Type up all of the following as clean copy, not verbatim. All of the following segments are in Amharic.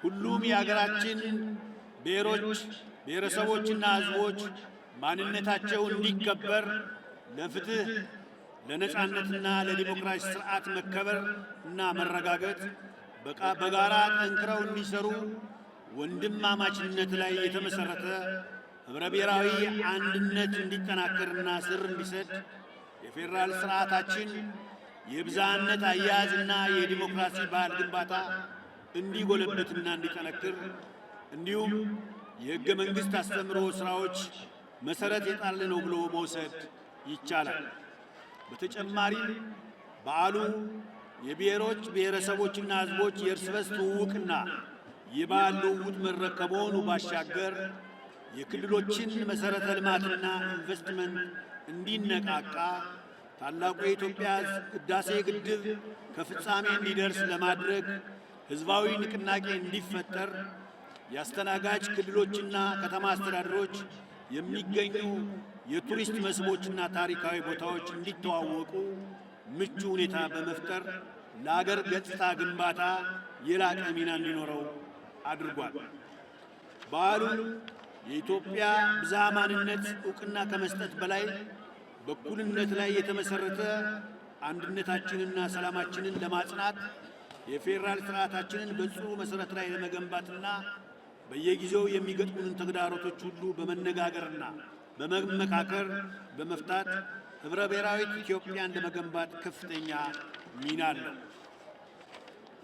ሁሉም የሀገራችን ብሔሮች ብሔረሰቦችና ሕዝቦች ማንነታቸው እንዲከበር ለፍትህ ለነጻነትና ለዲሞክራሲ ስርዓት መከበር እና መረጋገጥ በጋራ ጠንክረው እንዲሰሩ ወንድማማችነት ላይ የተመሰረተ ህብረ ብሔራዊ አንድነት እንዲጠናከርና ስር እንዲሰድ የፌዴራል ስርዓታችን የብዝሃነት አያያዝና የዲሞክራሲ ባህል ግንባታ እንዲጎለብትና እንዲጠነክር እንዲሁም የሕገ መንግሥት አስተምህሮ ስራዎች መሰረት የጣለ ነው ብሎ መውሰድ ይቻላል። በተጨማሪም በዓሉ የብሔሮች ብሔረሰቦችና ሕዝቦች የእርስ በርስ ትውውቅና የባህል ልውውጥ መድረክ ከመሆኑ ባሻገር የክልሎችን መሠረተ ልማትና ኢንቨስትመንት እንዲነቃቃ ታላቁ የኢትዮጵያ ሕዳሴ ግድብ ከፍጻሜ እንዲደርስ ለማድረግ ሕዝባዊ ንቅናቄ እንዲፈጠር የአስተናጋጅ ክልሎችና ከተማ አስተዳደሮች የሚገኙ የቱሪስት መስህቦችና ታሪካዊ ቦታዎች እንዲተዋወቁ ምቹ ሁኔታ በመፍጠር ለአገር ገጽታ ግንባታ የላቀ ሚና እንዲኖረው አድርጓል። በዓሉ የኢትዮጵያ ብዝሃ ማንነት ዕውቅና ከመስጠት በላይ በእኩልነት ላይ የተመሠረተ አንድነታችንና ሰላማችንን ለማጽናት የፌዴራል ስርዓታችንን በጽኑ መሠረት ላይ ለመገንባትና በየጊዜው የሚገጥሙንን ተግዳሮቶች ሁሉ በመነጋገርና በመመካከር በመፍታት ህብረ ብሔራዊት ኢትዮጵያን ለመገንባት ከፍተኛ ሚና አለው።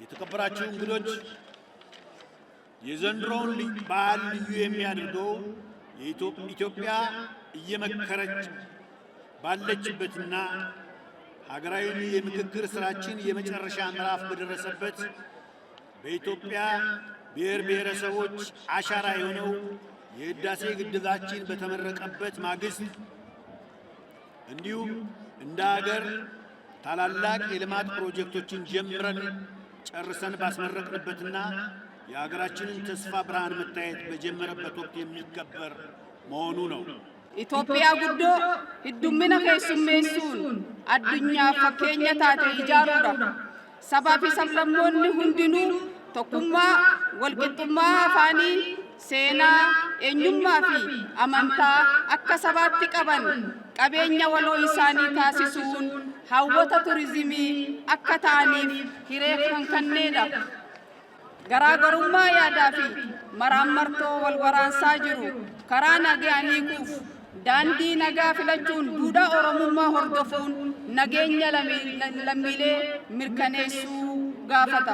የተከበራችሁ እንግዶች፣ የዘንድሮውን በዓል ልዩ የሚያደርገው ኢትዮጵያ እየመከረች ባለችበትና ሀገራዊ የምክክር ስራችን የመጨረሻ ምዕራፍ በደረሰበት በኢትዮጵያ ብሔር ብሔረሰቦች አሻራ የሆነው የህዳሴ ግድባችን በተመረቀበት ማግስት እንዲሁም እንደ ሀገር ታላላቅ የልማት ፕሮጀክቶችን ጀምረን ጨርሰን ባስመረቅንበትና የሀገራችንን ተስፋ ብርሃን መታየት በጀመረበት ወቅት የሚከበር መሆኑ ነው። ኢትዮጵያ ጉዶ ህዱምና ኬሱሜሱን አዱኛ ፈኬኛ ታቴ ኢጃሩዳ ሰባፊ ሰብለሞን ሁንዲኑ ቶኩማ ወልቂጡማ አፋኒ ሴና ኤኙማ ፊ አመንታ አካ ሰባቲ ቀበን ቀቤኛ ወሎ ኢሳኒ ታሲሱን ሀወተ ቱሪዝሚ አካ ታኒፍ ሂሬከን ከኔዳ ገራገሩማ ያዳፊ መራመርቶ ወልወራንሳ ጅሩ ከራ ነጋኒ ኩፍ ዳንዲ ነጋ ፍለቹን ዱዳ ኦሮሙማ ሆርዶፉን ነገኛ ለሚሌ ምርከኔሱ ጋፈታ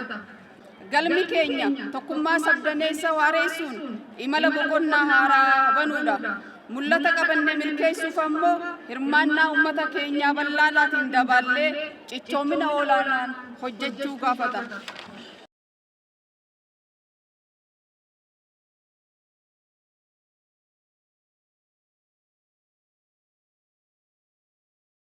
galmi keenya tokkummaa sabdaneessa waareessuun imala boqonnaa haaraa banuudha. Mul'ata qabanne milkeessuuf ammoo hirmaannaa uummata keenyaa bal'aadhaatiin daballee cichoomina olaanaan hojjechuu gaafata.